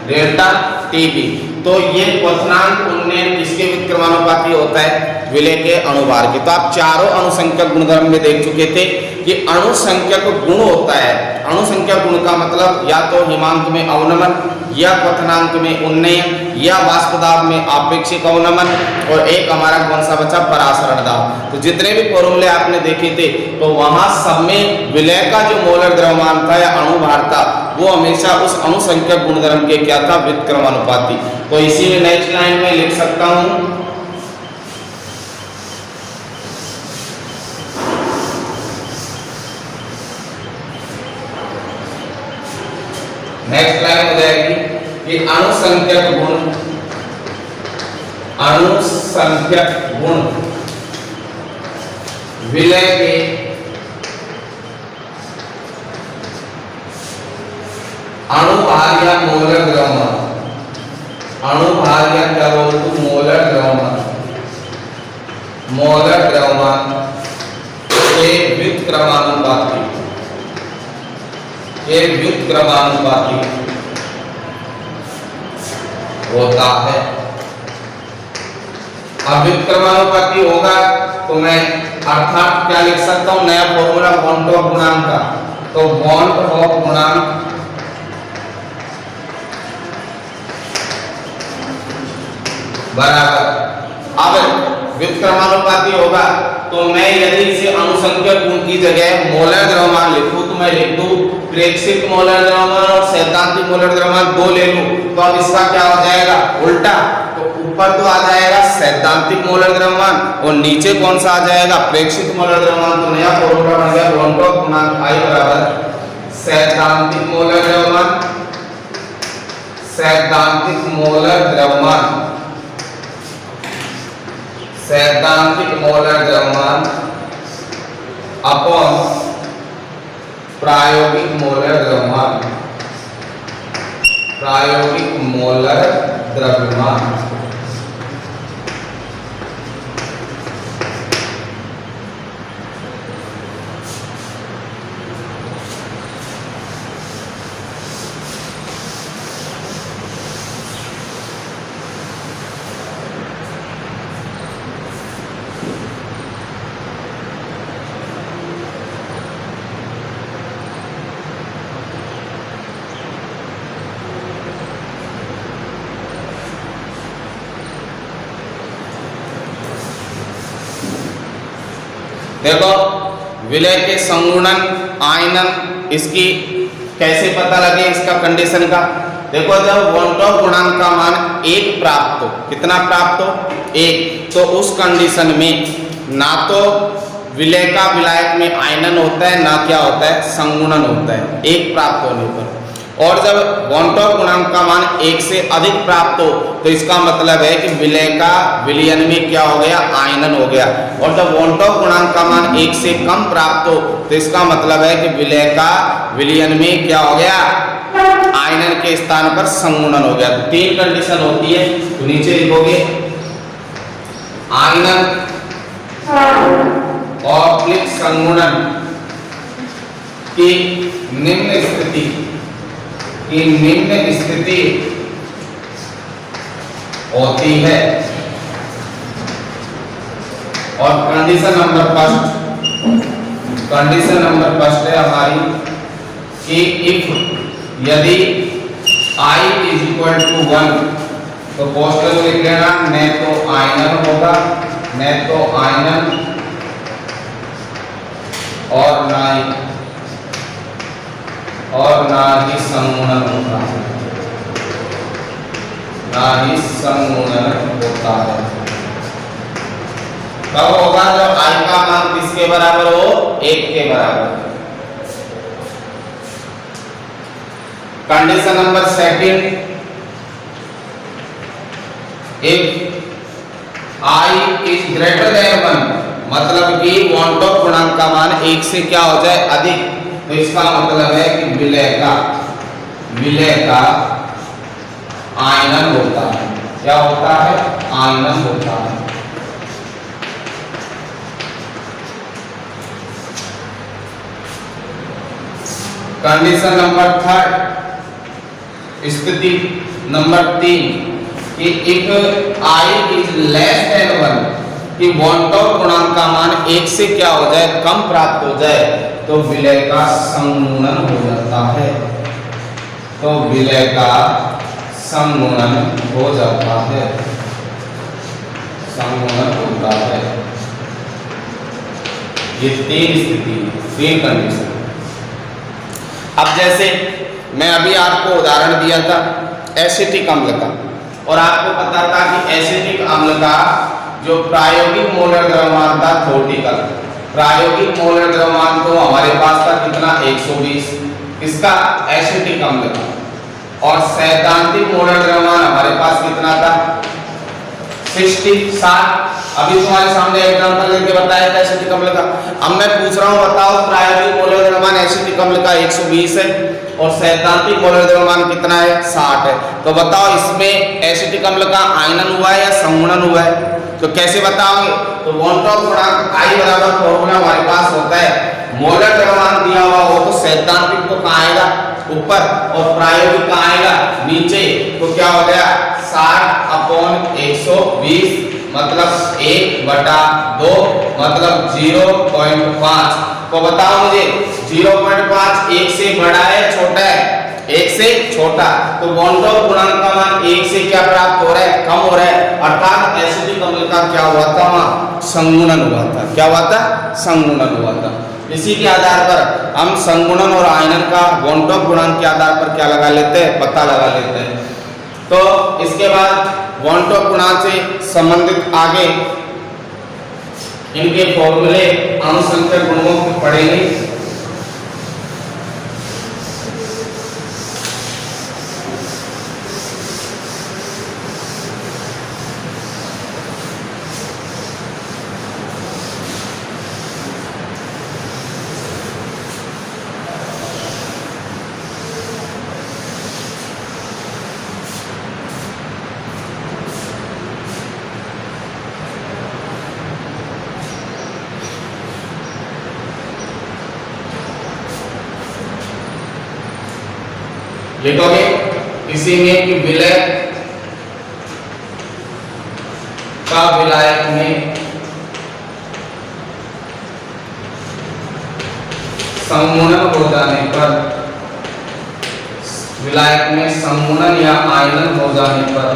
डेल्टा Tb। तो ये क्वथनांक उन्नयन किसके व्युत्क्रमानुपाती होता है, विलय के अणुभार की। तो आप चारों अणुसंख्यक गुणधर्म में देख चुके थे कि अणुसंख्यक गुण होता है, अणुसंख्यक गुण का मतलब या तो हिमांक में अवनमन या क्वथनांक में उन्नयन या वाष्पदाब में आपेक्षिक अवनमन, और एक हमारा कौन सा बचा, परासरण दाब। तो जितने भी फॉर्मूले आपने देखे थे तो वहां सब में विलय का जो मोलर द्रव्यमान था या अणुभार था वो हमेशा उस अणुसंख्यक गुणधर्म के क्या था, व्युत्क्रमानुपाती। तो इसी में नेक्स्ट लाइन में लिख सकता हूं नेक्स्ट लाइन हो जाएगी कि अणुसंख्यक गुण, अणुसंख्यक गुण विलय के अणुभार या मोलर द्रव्यमान, अणुभार या क्या बोलते हैं, मोलर द्रव्यमान, मोलर द्रव्यमान के व्युत्क्रमानुपाती, के व्युत्क्रमानुपाती होता है। अब व्युत्क्रमानुपाती होगा तो मैं अर्थात क्या लिख सकता हूं, नया फॉर्मूला बॉन्ड-टॉप गुणांक का। तो बॉन्ड-टॉप गुणांक बराबर, अब व्युत्क्रमानुपाती होगा तो मैं यदि इसे अणुसंख्यक गुण की जगह मोलर द्रव्यमान लिखूं तो मैं लिख दूं प्रेक्षित मोलर द्रव्यमान और सैद्धांतिक मोलर द्रव्यमान दो ले लूं, तो अब इसका क्या हो जाएगा, उल्टा। तो ऊपर तो आ जाएगा सैद्धांतिक मोलर द्रव्यमान और नीचे कौन सा आ जाएगा, प्रेक्षित मोलर द्रव्यमान। तो नया फॉर्मूला बन गया बॉन्ड-टॉप गुणांक I बराबर सैद्धांतिक मोलर द्रव्यमान, सैद्धांतिक मोलर द्रव्यमान, सैद्धांतिक मोलर द्रव्यमान अपॉन प्रायोगिक मोलर द्रव्यमान, प्रायोगिक मोलर द्रव्यमान। देखो विलय के संगुणन, आयनन, इसकी कैसे पता लगे इसका कंडीशन का, देखो जब वोल्टॉप गुणांक का मान 1 प्राप्त हो, कितना प्राप्त हो 1, तो उस कंडीशन में ना तो विलय का विलायक में आयनन होता है ना क्या होता है संगुणन होता है 1 प्राप्त होने पर। और जब वोल्टॉप गुणांक का मान 1 से अधिक प्राप्त हो तो इसका मतलब है कि विलय का विलयन में क्या हो गया आयनन हो गया। और जब वोल्टॉप गुणांक का मान 1 से कम प्राप्त हो तो इसका मतलब है कि विलय का विलयन में क्या हो गया आयनन के स्थान पर संगुणन हो गया। तो 3 कंडीशन होती है, तो नीचे लिखोगे आयनन और संगुणन की निम्न स्थिति होती है। और कंडीशन नंबर फर्स्ट है हमारी कि इफ यदि I इज इक्वल टू 1 तो पोस्टर में लिख लेना न तो आयनन होगा न तो आयनन और ना ही संगुणन होता है, ना ही संगुणन होता है। कब होगा जब I का मान किसके बराबर हो 1 के बराबर। Condition number second, if I is greater than 1 मतलब कि वोल्टॉप गुणांक का मान 1 से क्या हो जाए अधिक, तो इसका मतलब है कि विलय का आयनन होता है। क्या होता है आयनन होता है। कंडीशन नंबर थर्ड, स्थिति नंबर 3 कि if I is less than 1 कि वोल्टॉप गुणांक का मान 1 से क्या हो जाए कम प्राप्त हो जाए तो विलय का संगुणन हो जाता है। तो विलय का संगुणन हो जाता है, संगुणन होता है। ये 3 स्थिति 3 कंडीशन। अब जैसे मैं अभी आपको उदाहरण दिया था एसिटिक अम्ल का, और आपको पता था कि एसिटिक अम्ल का जो प्रायोगिक मोलर द्रव्यमान था थोटिकल, प्रायोगिक मोलर द्रव्यमान तो हमारे पास था कितना 120 किसका एसिटिक अम्ल का, और सैद्धांतिक मोलर द्रव्यमान हमारे पास कितना था 60। अभी तुम्हारे सामने एग्जांपल लेके बताया था एसिटिक अम्ल का। अब मैं पूछ रहा हूँ बताओ प्रायोगिक मोलर द्रव्यमान एसिटिक अम्ल का 120 है और सैद्धांतिक मोलर द्रव्यमान कितना है 60 है। तो बताओ इसमें एसिटिक अम्ल का आयनन हुआ है या संगुणन हुआ है, तो कैसे बताओगे। तो वोल्टॉप गुणांक I बराबर फॉर्मूला हमारे पास होता है मोलर द्रव्यमान दिया हुआ हो तो सैद्धांतिक तो कहाँ आएगा ऊपर और प्रायोगिक कहाँ आएगा नीचे। तो क्या हो गया 60/120 मतलब 1/2 मतलब 0.5। तो बताओ मुझे 0.5 1 से बड़ा है छोटा है 1 से छोटा, तो वोल्टॉप गुणांक का मान 1 से क्या प्राप्त हो रहा है कम हो रहा है, अर्थात एसिटिक अम्ल का क्या हुआ था वहां संगुणन हुआ था। क्या हुआ था संगुणन हुआ था। इसी के आधार पर हम संगुणन और आयनन का वोल्टॉप गुणांक के आधार पर क्या लगा लेते हैं पता लगा लेते हैं। तो इसके बाद वोल्टॉप गुणांक से संबंधित आगे इनके फॉर्मूले अणु संख्या गुणकों को पढ़ेंगे। लिखोगे इसी में कि विलय का विलायक में संगुणन हो जाने पर, विलायक में संगुणन या आयनन हो जाने पर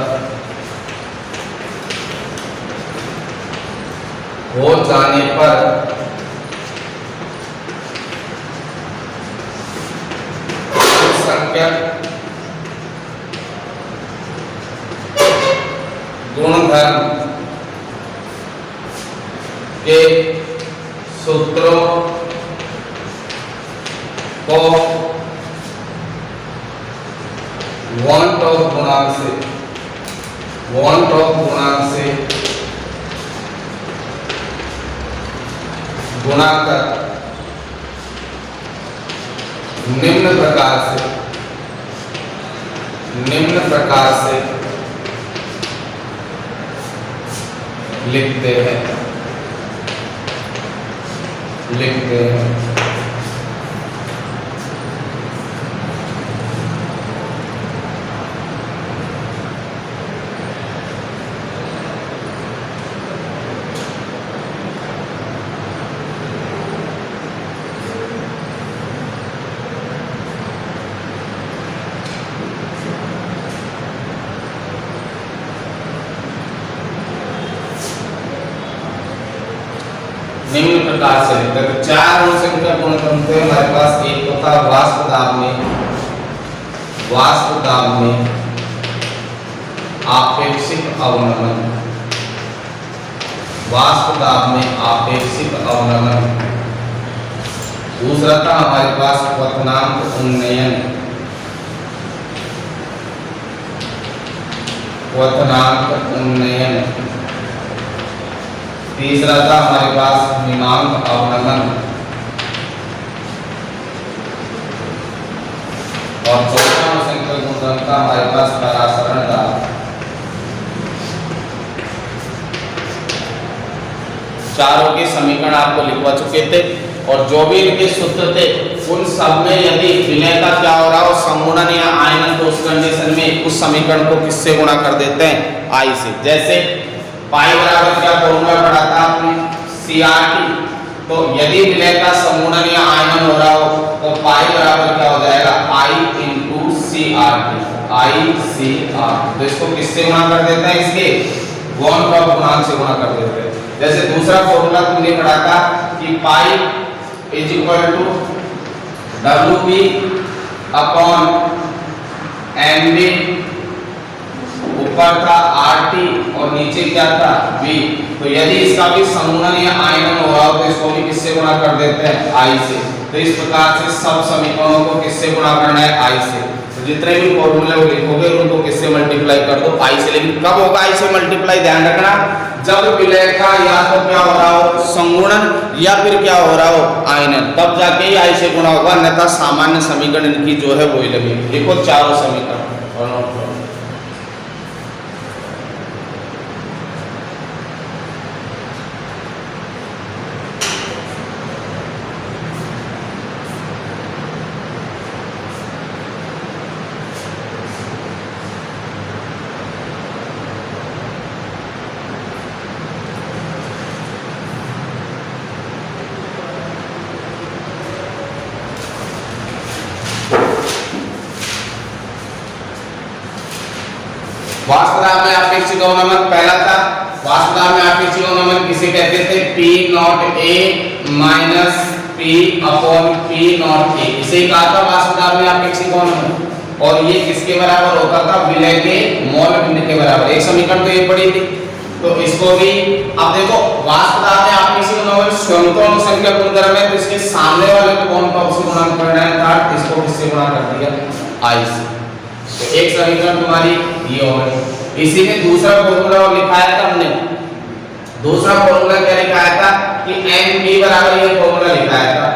गुणधर्म के सूत्रों को वांट ऑफ गुणांक से गुणा कर निम्न प्रकार से लिखते हैं। निम्न प्रकार से लिखते हैं। तो चार संख्या गुणधर्म थे हमारे पास। एक तो था वाष्प दाब में आपेक्षिक अवनमन, दूसरा था हमारे पास क्वथनांक उन्नयन, तीसरा था हमारे पास हिमांक अवनमन, और चौथा संख्या गुणधर्म था हमारे पास परासरण दाब। चारों के समीकरण आपको लिखवा चुके थे और जो भी इनके सूत्र थे उन सब में यदि विलय का क्या हो रहा हो समूहन या आयनन, तो उस कंडीशन में उस समीकरण को किससे गुणा कर देते हैं? आई से। जैसे पाई बराबर क्या फॉर्मूला पढ़ा था आपने? CRT। तो यदि विलय का समूहन या आयनन हो रहा हो तो पाई बराबर क्या हो जाएगा? I into CRT, ICR। तो इसको किससे गुणा कर देते हैं? इसके वांट ऑफ गुणांक से गुणा कर देते हैं। जैसे दूसरा फॉर्मूला तुमने पढ़ा था कि pi is equal to WB upon MB, ऊपर था RT और नीचे क्या था? V। तो यदि इसका भी समूहन या आयनन हो रहा हो तो इसको भी किससे गुणा कर देते हैं? I से। तो इस प्रकार से सब समीकरणों को किससे गुणा करना है? I से। तो जितने भी फॉर्मूले लिखोगे उनको किससे मल्टीप्लाई कर दो? I से। लेकिन कब होगा I से मल्टीप्लाई? ध्यान रखना, जब विलय का या तो क्या हो रहा हो संगुणन या फिर क्या हो रहा हो आयनन, तब जाके ही I से गुणा होगा, अन्यथा सामान्य समीकरण इनकी जो है वही लगेगी। देखो चारों समीकरण और नोट करो। वाष्पदाब में आपेक्षिक अवनमन पहला था। वाष्पदाब में आपेक्षिक अवनमन किसे कहते थे? P not A minus P upon P not A, इसे कहा था वाष्पदाब में आपेक्षिक अवनमन। और ये किसके बराबर होता था? विलय के मोल भिन्न के बराबर। एक समीकरण तो ये पड़ी थी, तो इसको भी अब देखो वाष्पदाब में आपेक्षिक अवनमन स्वयं संख्या गुणधर्म है, तो इसके सामने वाले को कौन सा से गुणा करना है? अर्थात इसको किससे गुणा कर दिया? I से। तो एक समीकरण तुम्हारी ये हो गई। इसी में दूसरा फॉर्मूला लिखाया था हमने। दूसरा फॉर्मूला क्या लिखाया था कि MB बराबर ये फॉर्मूला लिखाया था,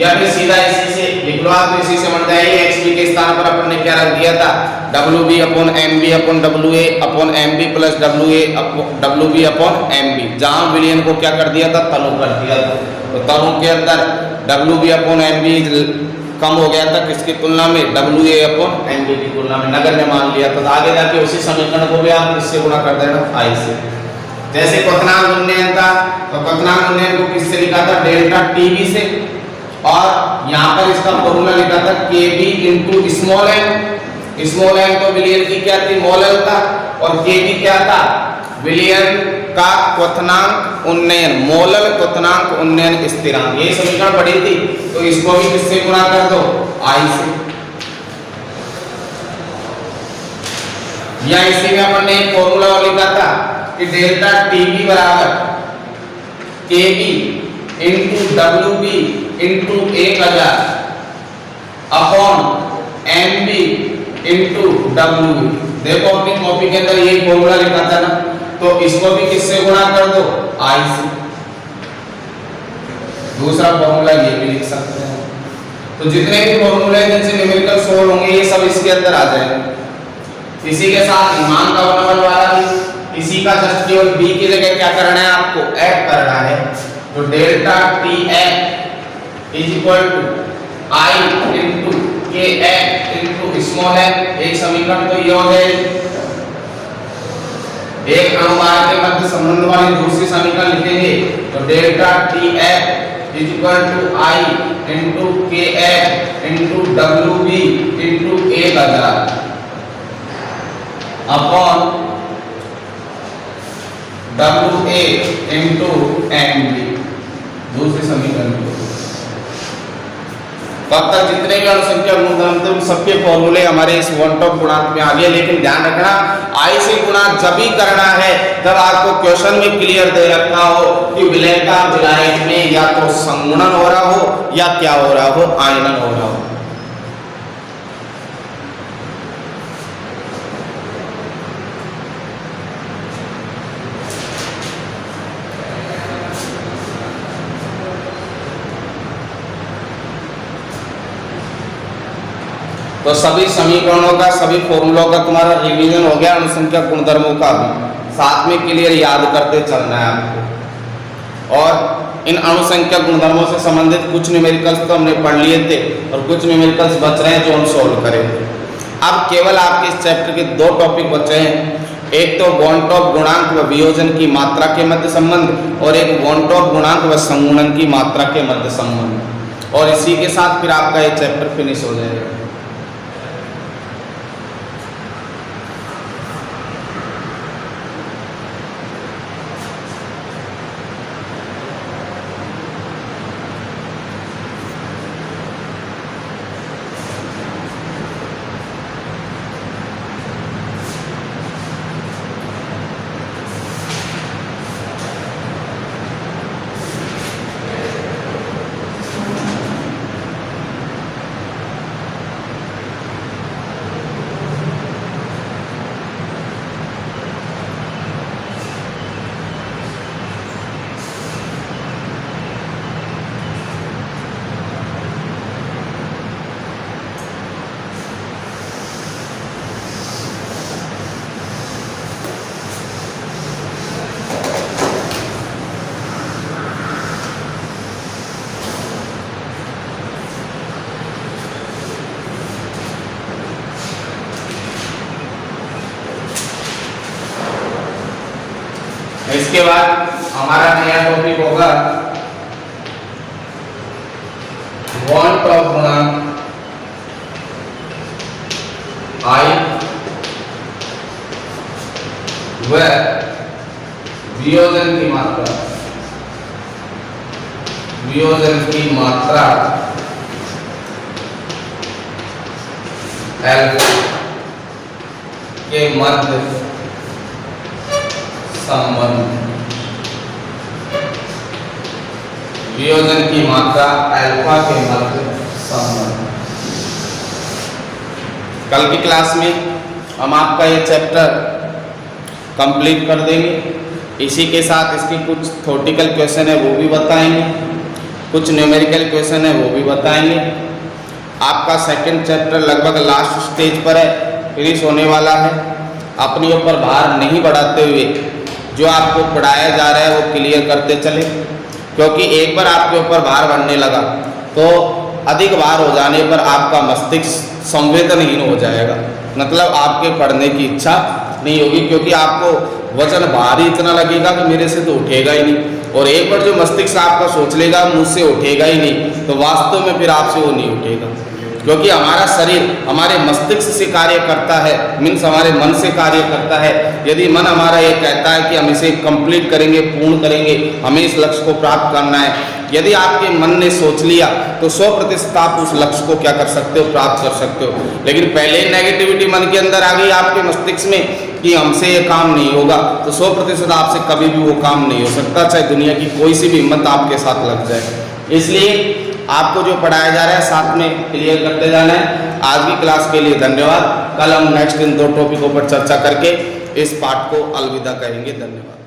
या फिर सीधा इसी से लिख लो आप, तो इसी से बन जाएगी। XB के स्थान पर अपन ने क्या रख दिया था? WB upon MB upon WA upon MB plus WB upon MB। जहां विलयन को क्या कर दिया था? तनु कर दिया था। तो तनु के अंदर WB अपॉन MB कम हो गया था किसकी तुलना में? WA अपॉन MB की तुलना में। नगर ने मान लिया था, तो आगे जाके उसी समीकरण को भी आप किससे गुणा कर देना? I से। जैसे क्वथनांक उन्नयन था, तो क्वथनांक उन्नयन को किससे लिखा था? डेल्टा TB से। और यहाँ पर इसका फॉर्मूला लिखा था KB into small m। Small m तो विलयन की क्या थी? मोलल था। और KB क्या था? विलयन का क्वथनांक उन्नयन, मोलल क्वथनांक उन्नयन स्थिरांक। ये समीकरण पढ़ी थी, तो इसको भी किससे गुणा कर दो? I से। या इसी में अपन ने एक फॉर्मूला और लिखा था कि डेल्टा टीबी बराबर KB into WB into 1000 upon MB into WB. देखो अपनी कॉपी के अंदर ये फॉर्मूला लिखा था ना, तो इसको भी किससे गुणा कर दो, आई से। दूसरा फॉर्मूला ये भी लिख सकते हैं। तो जितने भी फॉर्मूले जिनसे न्यूमेरिकल सोल्व होंगे ये सब इसके अंदर आ जाएंगे। इसी के साथ मान का वर्णन वाला भी, इसी का जस्ट केवल b की जगह क्या करना है, आपको ऐड करना है। तो delta T F is equal to I into K F into small f. एक समीकरण तो ये हो जाएगी। एक अनुपात के मध्य संबंध वाली दूसरी समीकरण लिखेंगे तो delta T F is equal to I into K F into W B into 1000 upon W A into M B. दूसरी समीकरण तब तक जितने भी अनुसंख्या गुणधर्म थे उन सबके फॉर्मूले हमारे इस वन टॉप गुणांक में आ गए। लेकिन ध्यान रखना आई से गुणा जब ही करना है जब आपको क्वेश्चन में क्लियर दे रखा हो कि विलय का विलायक में या तो संगुणन हो रहा हो या क्या हो रहा हो, आयनन हो रहा हो। तो सभी समीकरणों का, सभी फॉर्मूलों का तुम्हारा रिवीजन हो गया, अनुसंख्या गुणधर्मों का भी साथ में क्लियर याद करते चलना है आपको। और इन अनुसंख्या गुणधर्मों से संबंधित कुछ न्यूमेरिकल्स तो हमने पढ़ लिए थे और कुछ न्यूमेरिकल्स बच रहे हैं जो हम सोल्व करेंगे। अब केवल आपके इस चैप्टर के 2 टॉपिक बचे हैं। एक तो वन टॉप गुणांक व वियोजन की मात्रा के मध्य संबंध और एक वन टॉप गुणांक व संगुणन की मात्रा के मध्य संबंध। और इसी के साथ फिर आपका ये चैप्टर फिनिश हो जाएगा। इसके बाद हमारा नया टॉपिक होगा वन टॉप गुणांक आई व वियोजन की मात्रा। वियोजन की मात्रा एल्फा के मध्य संबंध। वियोजन की मात्रा अल्फा के मध्य संबंध। कल की क्लास में हम आपका ये चैप्टर कंप्लीट कर देंगे। इसी के साथ इसके कुछ थ्योरेटिकल क्वेश्चन है वो भी बताएंगे, कुछ न्यूमेरिकल क्वेश्चन है वो भी बताएंगे। आपका सेकंड चैप्टर लगभग लास्ट स्टेज पर है, फिनिश होने वाला है। अपने ऊपर भार नहीं बढ़ाते हुए जो आपको पढ़ाया जा रहा है वो क्लियर करते चले, क्योंकि एक बार आपके ऊपर भार बढ़ने लगा तो अधिक भार हो जाने पर आपका मस्तिष्क संवेदनहीन हो जाएगा, मतलब आपके पढ़ने की इच्छा नहीं होगी, क्योंकि आपको वजन भारी इतना लगेगा कि मेरे से तो उठेगा ही नहीं। और एक बार जो मस्तिष्क आपका सोच लेगा मुझसे उठेगा ही नहीं, तो वास्तव में फिर आपसे वो नहीं उठेगा, क्योंकि हमारा शरीर हमारे मस्तिष्क से कार्य करता है, मीन्स हमारे मन से कार्य करता है। यदि मन हमारा ये कहता है कि हम इसे कंप्लीट करेंगे, पूर्ण करेंगे, हमें इस लक्ष्य को प्राप्त करना है, यदि आपके मन ने सोच लिया तो 100% आप उस लक्ष्य को क्या कर सकते हो, प्राप्त कर सकते हो। लेकिन पहले ही नेगेटिविटी मन के अंदर आ गई आपके मस्तिष्क में कि हमसे ये काम नहीं होगा, तो 100% आपसे कभी भी वो काम नहीं हो सकता, चाहे दुनिया की कोई सी भी हिम्मत आपके साथ लग जाए। इसलिए आपको जो पढ़ाया जा रहा है साथ में क्लियर करते जाना है। आज की क्लास के लिए धन्यवाद। कल हम नेक्स्ट इन 2 टॉपिकों पर चर्चा करके इस पाठ को अलविदा कहेंगे। धन्यवाद।